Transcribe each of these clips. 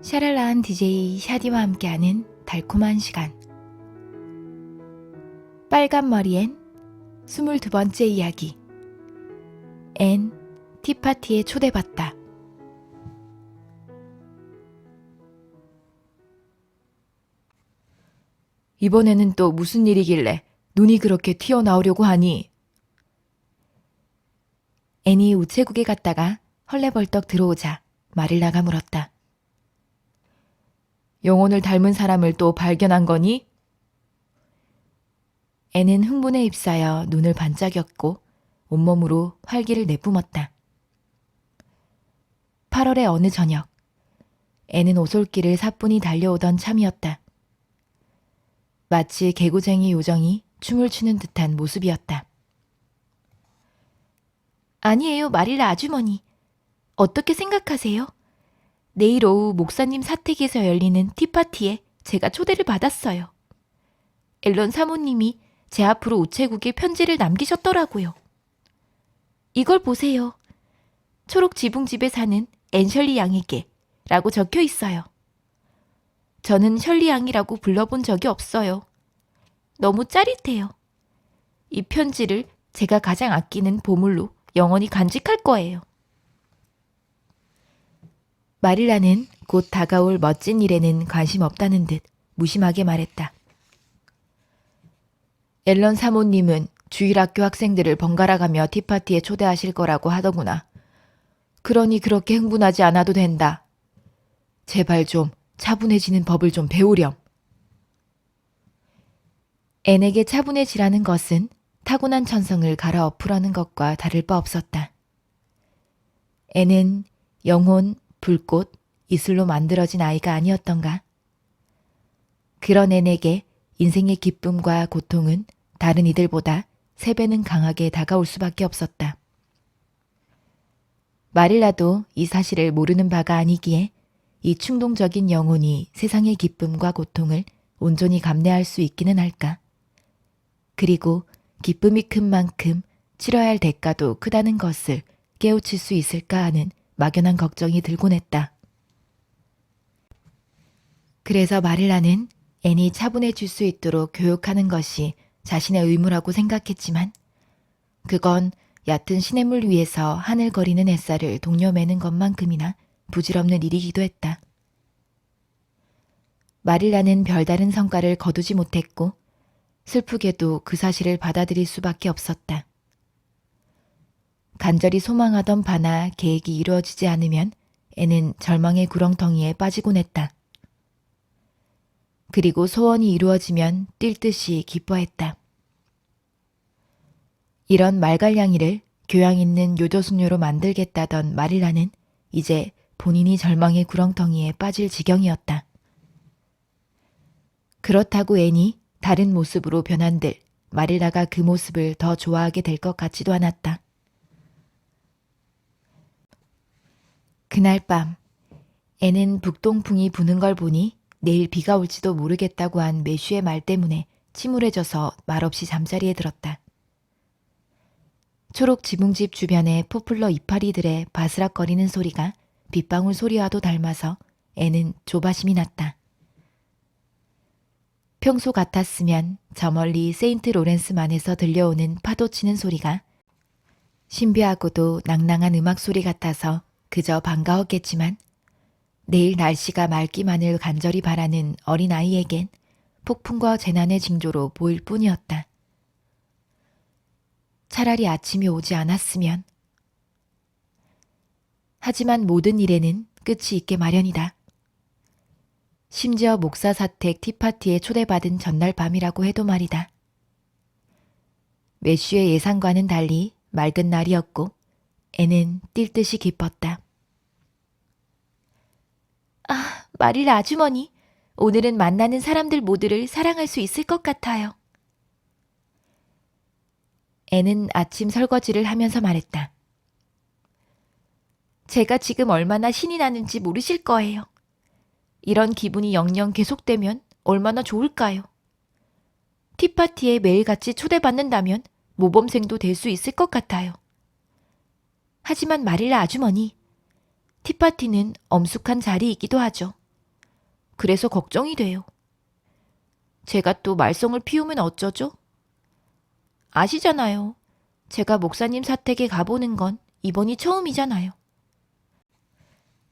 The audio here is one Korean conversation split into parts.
샤랄라한 DJ 샤디와 함께하는 달콤한 시간. 빨간 머리엔 22번째 이야기. 앤 티파티에 초대받다. 이번에는 또 무슨 일이길래 눈이 그렇게 튀어나오려고 하니? 앤이 우체국에 갔다가 헐레벌떡 들어오자 마릴라가 물었다. 영혼을 닮은 사람을 또 발견한 거니? 앤은 흥분에 휩싸여 눈을 반짝였고 온몸으로 활기를 내뿜었다. 8월의 어느 저녁, 앤은 오솔길을 사뿐히 달려오던 참이었다. 마치 개구쟁이 요정이 춤을 추는 듯한 모습이었다. 아니에요, 마릴라 아주머니. 어떻게 생각하세요? 내일 오후 목사님 사택에서 열리는 티파티에 제가 초대를 받았어요. 앨런 사모님이 제 앞으로 우체국에 편지를 남기셨더라고요. 이걸 보세요. 초록 지붕집에 사는 앤셜리 양에게 라고 적혀 있어요. 저는 셜리 양이라고 불러본 적이 없어요. 너무 짜릿해요. 이 편지를 제가 가장 아끼는 보물로 영원히 간직할 거예요. 마릴라는 곧 다가올 멋진 일에는 관심 없다는 듯 무심하게 말했다. 앨런 사모님은 주일학교 학생들을 번갈아가며 티파티에 초대하실 거라고 하더구나. 그러니 그렇게 흥분하지 않아도 된다. 제발 좀 차분해지는 법을 좀 배우렴. 앤에게 차분해지라는 것은 타고난 천성을 갈아엎으라는 것과 다를 바 없었다. 앤은 영혼, 불꽃, 이슬로 만들어진 아이가 아니었던가. 그런 앤에게 인생의 기쁨과 고통은 다른 이들보다 3배는 강하게 다가올 수밖에 없었다. 마릴라도 이 사실을 모르는 바가 아니기에 이 충동적인 영혼이 세상의 기쁨과 고통을 온전히 감내할 수 있기는 할까. 그리고 기쁨이 큰 만큼 치러야 할 대가도 크다는 것을 깨우칠 수 있을까 하는 막연한 걱정이 들곤 했다. 그래서 마릴라는 앤이 차분해질 수 있도록 교육하는 것이 자신의 의무라고 생각했지만 그건 얕은 시냇물 위에서 하늘거리는 햇살을 동여매는 것만큼이나 부질없는 일이기도 했다. 마릴라는 별다른 성과를 거두지 못했고 슬프게도 그 사실을 받아들일 수밖에 없었다. 간절히 소망하던 바나 계획이 이루어지지 않으면 애는 절망의 구렁텅이에 빠지곤 했다. 그리고 소원이 이루어지면 뛸 듯이 기뻐했다. 이런 말갈량이를 교양 있는 요조숙녀로 만들겠다던 마릴라는 이제 본인이 절망의 구렁텅이에 빠질 지경이었다. 그렇다고 앤이 다른 모습으로 변한들 마릴라가 그 모습을 더 좋아하게 될 것 같지도 않았다. 그날 밤 앤은 북동풍이 부는 걸 보니 내일 비가 올지도 모르겠다고 한 매슈의 말 때문에 침울해져서 말없이 잠자리에 들었다. 초록 지붕집 주변의 포플러 이파리들의 바스락거리는 소리가 빗방울 소리와도 닮아서 앤은 조바심이 났다. 평소 같았으면 저 멀리 세인트 로렌스만에서 들려오는 파도 치는 소리가 신비하고도 낭낭한 음악 소리 같아서 그저 반가웠겠지만 내일 날씨가 맑기만을 간절히 바라는 어린아이에겐 폭풍과 재난의 징조로 보일 뿐이었다. 차라리 아침이 오지 않았으면. 하지만 모든 일에는 끝이 있게 마련이다. 심지어 목사 사택 티파티에 초대받은 전날 밤이라고 해도 말이다. 매슈의 예상과는 달리 맑은 날이었고 애는 뛸 듯이 기뻤다. 아, 마릴라 아주머니, 오늘은 만나는 사람들 모두를 사랑할 수 있을 것 같아요. 애는 아침 설거지를 하면서 말했다. 제가 지금 얼마나 신이 나는지 모르실 거예요. 이런 기분이 영영 계속되면 얼마나 좋을까요? 티파티에 매일같이 초대받는다면 모범생도 될 수 있을 것 같아요. 하지만 마릴라 아주머니, 티파티는 엄숙한 자리이기도 하죠. 그래서 걱정이 돼요. 제가 또 말썽을 피우면 어쩌죠? 아시잖아요. 제가 목사님 사택에 가보는 건 이번이 처음이잖아요.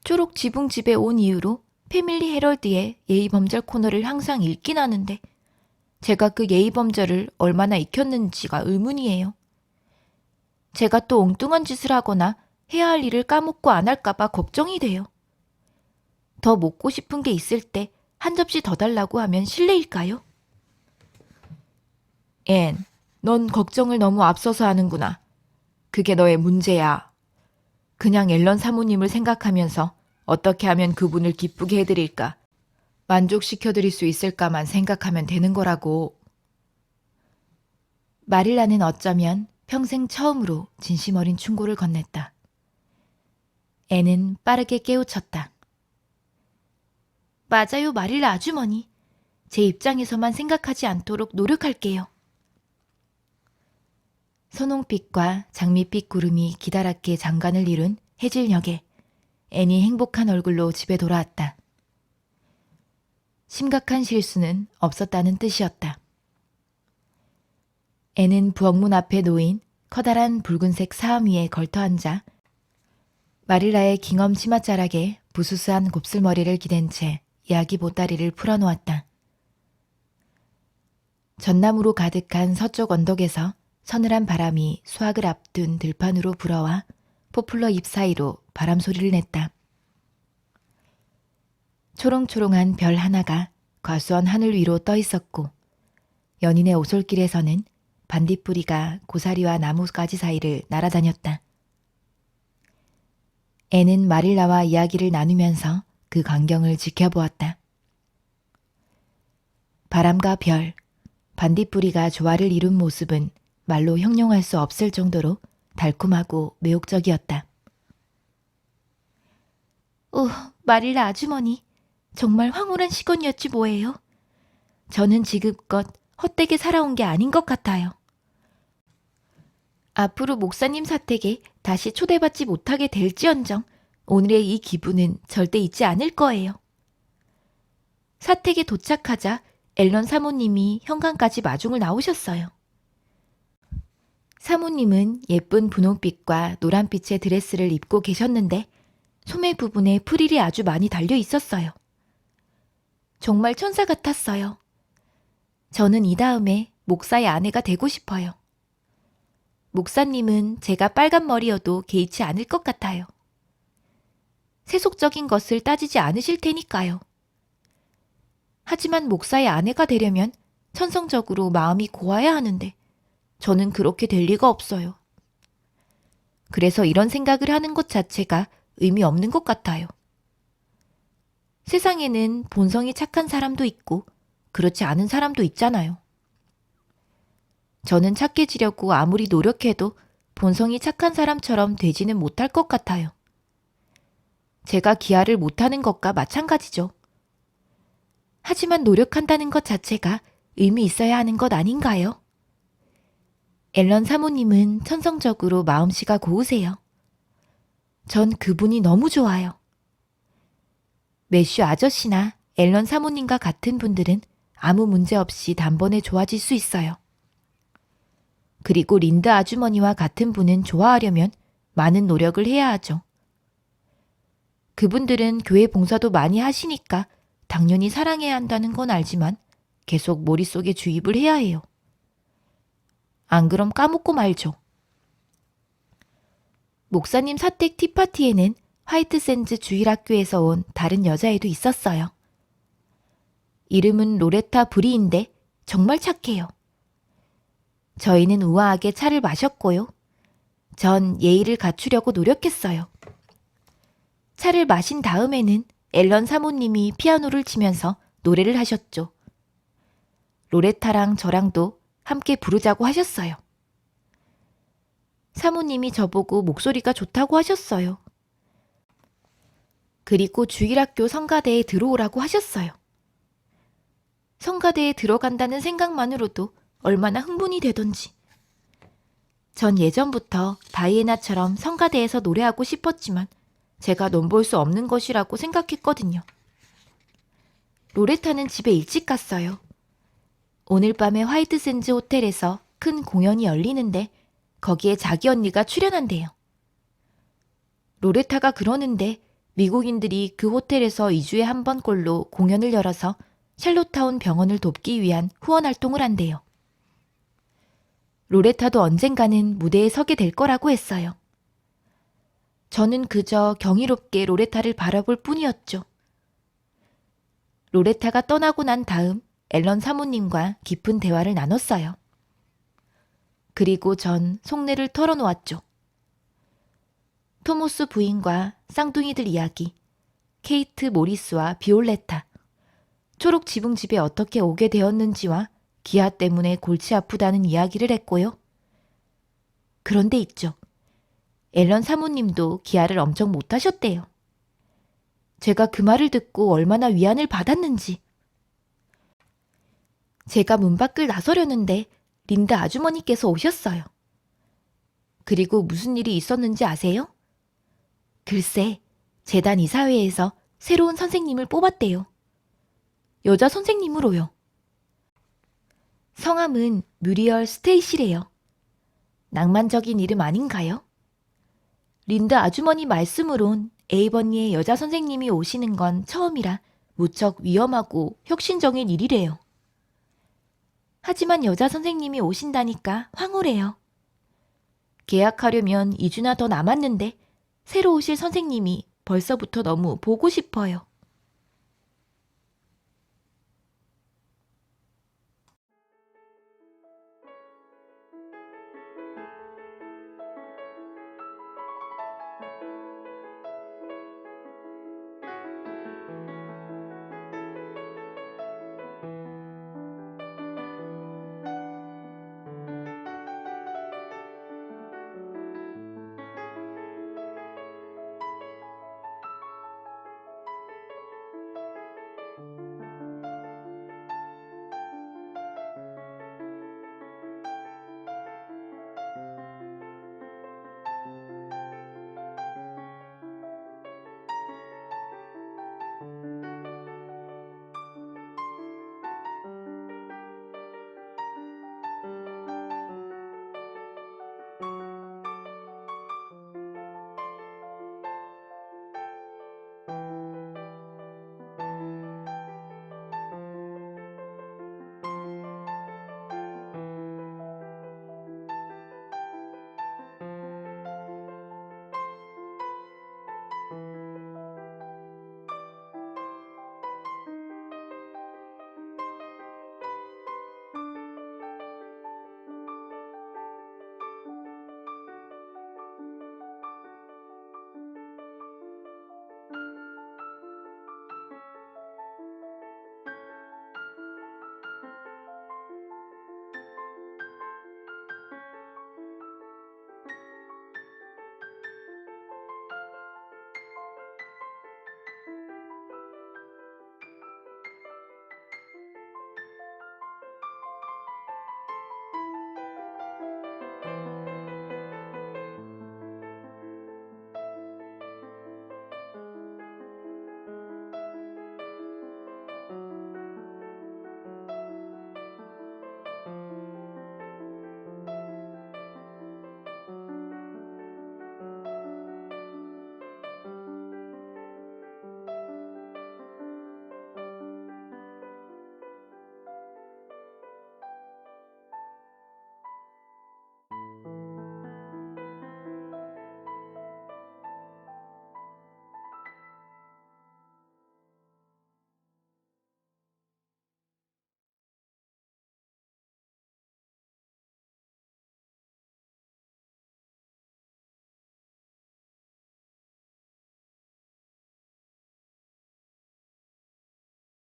초록 지붕 집에 온 이후로 패밀리 헤럴드의 예의범절 코너를 항상 읽긴 하는데 제가 그 예의범절을 얼마나 익혔는지가 의문이에요. 제가 또 엉뚱한 짓을 하거나 해야 할 일을 까먹고 안 할까봐 걱정이 돼요. 더 먹고 싶은 게 있을 때 한 접시 더 달라고 하면 실례일까요? 앤, 넌 걱정을 너무 앞서서 하는구나. 그게 너의 문제야. 그냥 앨런 사모님을 생각하면서 어떻게 하면 그분을 기쁘게 해드릴까, 만족시켜드릴 수 있을까만 생각하면 되는 거라고. 마릴라는 어쩌면 평생 처음으로 진심 어린 충고를 건넸다. 앤은 빠르게 깨우쳤다. 맞아요, 마릴라 아주머니. 제 입장에서만 생각하지 않도록 노력할게요. 선홍빛과 장밋빛 구름이 기다랗게 장관을 이룬 해질녘에 앤이 행복한 얼굴로 집에 돌아왔다. 심각한 실수는 없었다는 뜻이었다. 앤은 부엌문 앞에 놓인 커다란 붉은색 사암 위에 걸터앉아 마릴라의 깅엄 치맛자락에 부스스한 곱슬머리를 기댄 채 이야기 보따리를 풀어놓았다. 전나무로 가득한 서쪽 언덕에서 서늘한 바람이 수확을 앞둔 들판으로 불어와 포플러 잎 사이로 바람 소리를 냈다. 초롱초롱한 별 하나가 과수원 하늘 위로 떠 있었고 연인의 오솔길에서는 반딧불이가 고사리와 나뭇가지 사이를 날아다녔다. 앤은 마릴라와 이야기를 나누면서 그 광경을 지켜보았다. 바람과 별, 반딧불이가 조화를 이룬 모습은 말로 형용할 수 없을 정도로 달콤하고 매혹적이었다. 오, 마릴라 아주머니, 정말 황홀한 시건이었지 뭐예요. 저는 지금껏 헛되게 살아온 게 아닌 것 같아요. 앞으로 목사님 사택에 다시 초대받지 못하게 될지언정 오늘의 이 기분은 절대 잊지 않을 거예요. 사택에 도착하자 앨런 사모님이 현관까지 마중을 나오셨어요. 사모님은 예쁜 분홍빛과 노란빛의 드레스를 입고 계셨는데 소매 부분에 프릴이 아주 많이 달려 있었어요. 정말 천사 같았어요. 저는 이 다음에 목사의 아내가 되고 싶어요. 목사님은 제가 빨간 머리여도 개의치 않을 것 같아요. 세속적인 것을 따지지 않으실 테니까요. 하지만 목사의 아내가 되려면 천성적으로 마음이 고와야 하는데 저는 그렇게 될 리가 없어요. 그래서 이런 생각을 하는 것 자체가 의미 없는 것 같아요. 세상에는 본성이 착한 사람도 있고 그렇지 않은 사람도 있잖아요. 저는 착해지려고 아무리 노력해도 본성이 착한 사람처럼 되지는 못할 것 같아요. 제가 기아를 못하는 것과 마찬가지죠. 하지만 노력한다는 것 자체가 의미 있어야 하는 것 아닌가요? 앨런 사모님은 천성적으로 마음씨가 고우세요. 전 그분이 너무 좋아요. 매슈 아저씨나 앨런 사모님과 같은 분들은 아무 문제 없이 단번에 좋아질 수 있어요. 그리고 린드 아주머니와 같은 분은 좋아하려면 많은 노력을 해야 하죠. 그분들은 교회 봉사도 많이 하시니까 당연히 사랑해야 한다는 건 알지만 계속 머릿속에 주입을 해야 해요. 안 그럼 까먹고 말죠. 목사님 사택 티파티에는 화이트샌즈 주일학교에서 온 다른 여자애도 있었어요. 이름은 로레타 브리인데 정말 착해요. 저희는 우아하게 차를 마셨고요. 전 예의를 갖추려고 노력했어요. 차를 마신 다음에는 앨런 사모님이 피아노를 치면서 노래를 하셨죠. 로레타랑 저랑도 함께 부르자고 하셨어요. 사모님이 저보고 목소리가 좋다고 하셨어요. 그리고 주일학교 성가대에 들어오라고 하셨어요. 성가대에 들어간다는 생각만으로도 얼마나 흥분이 되던지. 전 예전부터 다이애나처럼 성가대에서 노래하고 싶었지만 제가 넘볼 수 없는 것이라고 생각했거든요. 로레타는 집에 일찍 갔어요. 오늘 밤에 화이트샌즈 호텔에서 큰 공연이 열리는데 거기에 자기 언니가 출연한대요. 로레타가 그러는데 미국인들이 그 호텔에서 2주에 한 번꼴로 공연을 열어서 샬롯타운 병원을 돕기 위한 후원 활동을 한대요. 로레타도 언젠가는 무대에 서게 될 거라고 했어요. 저는 그저 경이롭게 로레타를 바라볼 뿐이었죠. 로레타가 떠나고 난 다음 앨런 사모님과 깊은 대화를 나눴어요. 그리고 전 속내를 털어놓았죠. 토모스 부인과 쌍둥이들 이야기, 케이트 모리스와 비올레타, 초록 지붕집에 어떻게 오게 되었는지와 기아 때문에 골치 아프다는 이야기를 했고요. 그런데 있죠. 앨런 사모님도 기아를 엄청 못하셨대요. 제가 그 말을 듣고 얼마나 위안을 받았는지. 제가 문 밖을 나서려는데 린다 아주머니께서 오셨어요. 그리고 무슨 일이 있었는지 아세요? 글쎄, 재단 이사회에서 새로운 선생님을 뽑았대요. 여자 선생님으로요. 성함은 뮤리얼 스테이시래요. 낭만적인 이름 아닌가요? 린다 아주머니 말씀으론 에이버니의 여자 선생님이 오시는 건 처음이라 무척 위험하고 혁신적인 일이래요. 하지만 여자 선생님이 오신다니까 황홀해요. 계약하려면 2주나 더 남았는데 새로 오실 선생님이 벌써부터 너무 보고 싶어요.